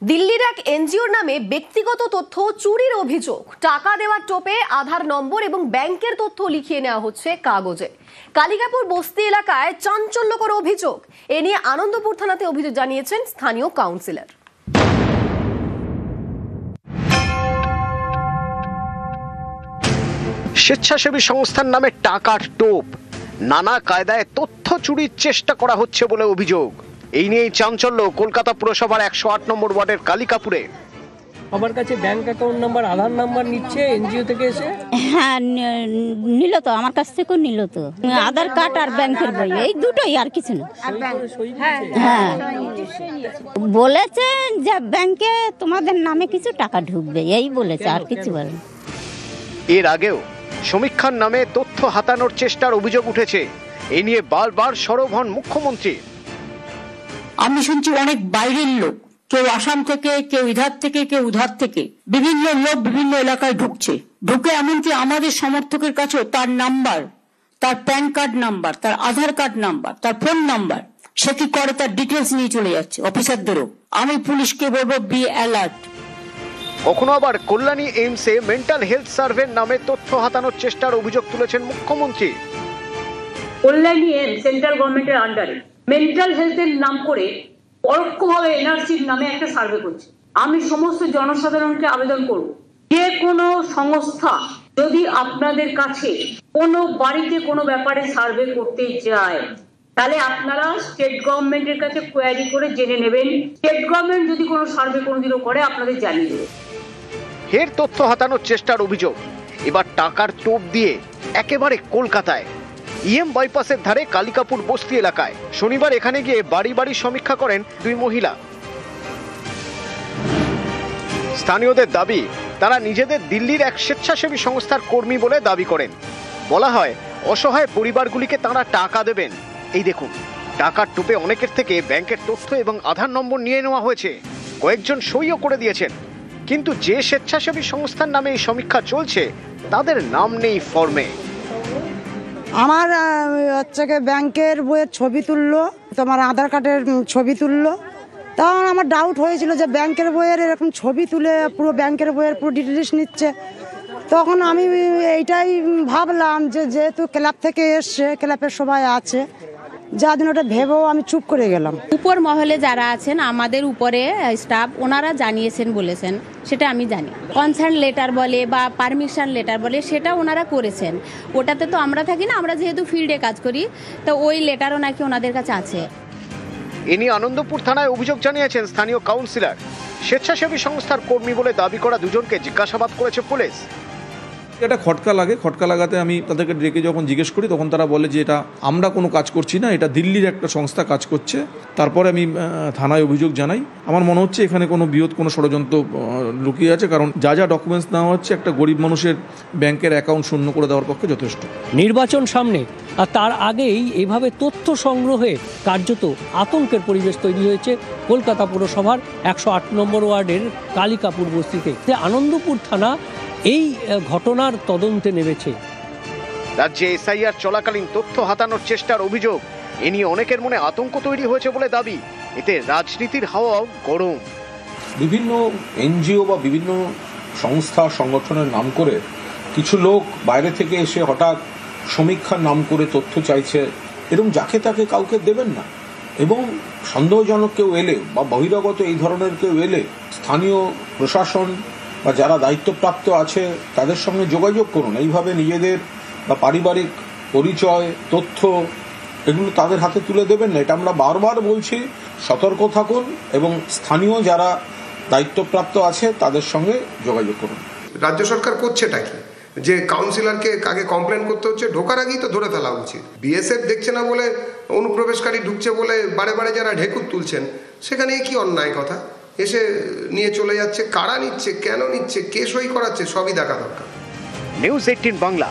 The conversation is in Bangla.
দিল্লির এক এনজিওর নামে ব্যক্তিগত তথ্য চুরির অভিযোগ। টাকা দেওয়ার টোপে আধার নম্বর এবং ব্যাংকের তথ্য লিখিয়ে নেওয়া হচ্ছে কাগজে। কালিকাপুর বস্তি এলাকায় চাঞ্চল্যকর অভিযোগ। এ নিয়ে আনন্দপুর থানাতে অভিযোগ জানিয়েছেন স্থানীয় কাউন্সিলর। স্বেচ্ছাসেবী সংস্থার নামে টাকার টোপ, নানা কায়দায় তথ্য চুরির চেষ্টা করা হচ্ছে বলে অভিযোগ। এই নিয়েই চাঞ্চল্য কলকাতা পুরসভার 108 নম্বর ওয়ার্ডের কালিকাপুরে। আমার কাছে ব্যাংক অ্যাকাউন্ট নাম্বার, আধার নাম্বার নিচ্ছে এনজিও থেকে এসে। হ্যাঁ নিল তো, আমার কাছ থেকেও নিল তো। আধার কার্ড আর ব্যাংকের বই, এই দুটোই, আর কিছু না। হ্যাঁ বলেছে যে ব্যাংকে তোমাদের নামে কিছু টাকা ঢুকবে, এই বলেছে, আর কিছু বলেনি। এর আগেও সমীক্ষার নামে তথ্য হাতানোর চেষ্টার অভিযোগ উঠেছে। এ নিয়ে বারবার সরব হন মুখ্যমন্ত্রী। আমি শুনছি অনেক বাইরের লোক, কেউ আসাম থেকে, কেউ ইধার থেকে, কেউ উধার থেকে, বিভিন্ন লোক বিভিন্ন এলাকায় ঢুকছে। ঢুকে এমনকি আমাদের সমর্থকের কাছেও তার নাম্বার, তার প্যান কার্ড নাম্বার, তার আধার কার্ড নাম্বার, তার ফোন নাম্বার, সে কি করে তার ডিটেলস নিয়ে চলে যাচ্ছে অফিসারদেরও। আমি পুলিশকে বলবো, বি অ্যালার্ট। কখনো আবার কল্যাণী এইমসে মেন্টাল হেলথ সার্ভের নামে তথ্য হাতানোর চেষ্টার অভিযোগ তুলেছেন মুখ্যমন্ত্রী। কল্যাণী এইমস সেন্ট্রাল গভর্নমেন্টের আন্ডারে মেন্টাল হেলথের নাম করে পরোক্ষভাবে এনআরসির নামে একটা সার্ভে করছে। আমি সমস্ত জনসাধারণকে আবেদন করব, যে কোনো সংস্থা যদি আপনাদের কাছে কোনো বাড়িতে কোনো ব্যাপারে সার্ভে করতে যায়, তাহলে আপনারা স্টেট গভর্নমেন্টের কাছে কোয়ারি করে জেনে নেবেন। স্টেট গভর্নমেন্ট যদি কোনো সার্ভে কোনোদিনও করে, আপনাদের জানিয়ে দেবে। ফের তথ্য হাতানোর চেষ্টার অভিযোগ, এবার টাকার টোপ দিয়ে একেবারে কলকাতায় ইএম বাইপাসের ধারে কালিকাপুর বস্তি এলাকায়। শনিবার এখানে গিয়ে বাড়ি বাড়ি সমীক্ষা করেন দুই মহিলা। স্থানীয়দের দাবি, তারা নিজেদের দিল্লির এক স্বেচ্ছাসেবী সংস্থার কর্মী বলে দাবি করেন। বলা হয় অসহায় পরিবারগুলিকে তারা টাকা দেবেন। এই দেখুন, টাকার টোপে অনেকের থেকে ব্যাংকের তথ্য এবং আধার নম্বর নিয়ে নেওয়া হয়েছে। কয়েকজন সইও করে দিয়েছেন, কিন্তু যে স্বেচ্ছাসেবী সংস্থার নামে এই সমীক্ষা চলছে তাদের নাম নেই ফর্মে। আমার হচ্ছে ব্যাংকের বইয়ের ছবি তুললো, তোমার আধার কার্ডের ছবি তুললো। তখন আমার ডাউট হয়েছিল যে ব্যাংকের বইয়ের এরকম ছবি তুলে পুরো ব্যাংকের বইয়ের পুরো ডিটেলস নিচ্ছে। তখন আমি এইটাই ভাবলাম যে যেহেতু ক্লাব থেকে এসছে, ক্লাবের সবাই আছে, যার জন্য ওটা ভেবেও আমি চুপ করে গেলাম। উপর মহলে যারা আছেন, আমাদের উপরে স্টাফ, ওনারা জানিয়েছেন বলেছেন, সেটা আমি জানি। কনসার্ন লেটার বলে বা পারমিশন লেটার বলে, সেটা ওনারা করেছেন। ওটাতে তো আমরা থাকি না, আমরা যেহেতু ফিল্ডে কাজ করি, তো ওই লেটারও নাকি ওনাদের কাছে আছে। এ নিয়ে আনন্দপুর থানায় অভিযোগ জানিয়েছেন স্থানীয় কাউন্সিলর। স্বেচ্ছাসেবী সংস্থার কর্মী বলে দাবি করা দুজনকে জিজ্ঞাসাবাদ করেছে পুলিশ। এটা খটকা লাগাতে আমি তাদেরকে ডেকে যখন জিজ্ঞেস করি, তখন তারা বলে যে এটা আমরা কোনো কাজ করছি না, এটা দিল্লির একটা সংস্থা কাজ করছে। তারপরে আমি থানায় অভিযোগ জানাই। আমার মনে হচ্ছে এখানে কোনো বৃহৎ কোনো ষড়যন্ত্র লুকিয়ে আছে, কারণ যা যা ডকুমেন্টস নেওয়া হচ্ছে একটা গরিব মানুষের ব্যাংকের অ্যাকাউন্ট শূন্য করে দেওয়ার পক্ষে যথেষ্ট। নির্বাচন সামনে, আর তার আগেই এভাবে তথ্য সংগ্রহে কার্যত আতঙ্কের পরিবেশ তৈরি হয়েছে কলকাতা পুরসভার 108 নম্বর ওয়ার্ডের কালিকাপুর বস্তিতে। আনন্দপুর থানা এই ঘটনার তদন্তে নেমেছে। রাজ্যে এসআইআর চলাকালীন তথ্য হাতানোর চেষ্টার অভিযোগ, এ নিয়ে অনেকের মনে আতঙ্ক তৈরি হয়েছে বলে দাবি। এতে রাজনীতির হাওয়াও গরম। বিভিন্ন এনজিও বা বিভিন্ন সংস্থা সংগঠনের নাম করে কিছু লোক বাইরে থেকে এসে হঠাৎ সমীক্ষার নাম করে তথ্য চাইছে, এবং যাকে তাকে কাউকে দেবেন না। এবং সন্দেহজনক কেউ এলে বা বহিরাগত এই ধরনের কেউ এলে স্থানীয় প্রশাসন বা যারা দায়িত্বপ্রাপ্ত আছে তাদের সঙ্গে যোগাযোগ করুন। এইভাবে নিজেদের বা পারিবারিক পরিচয়, তথ্য, এগুলো তাদের হাতে তুলে দেবেন না। এটা আমরা বারবার বলছি, সতর্ক থাকুন এবং স্থানীয় যারা দায়িত্বপ্রাপ্ত আছে তাদের সঙ্গে যোগাযোগ করুন। রাজ্য সরকার করছেটা কি, যে কাউন্সিলরকে আগে কমপ্লেন করতে হচ্ছে, ঢোকার আগেই তো ধরে ফেলা উচিত। বিএসএফ দেখছে না বলে, অনুপ্রবেশকারী ঢুকছে বলে বারে বারে যারা ঢেকুর তুলছেন, সেখানে কি অন্যায় কথা? এসে নিয়ে চলে যাচ্ছে, কারা নিচ্ছে, কেন নিচ্ছে, কে সই করাচ্ছে, সবই দেখা দরকার। নিউজ 18 বাংলা।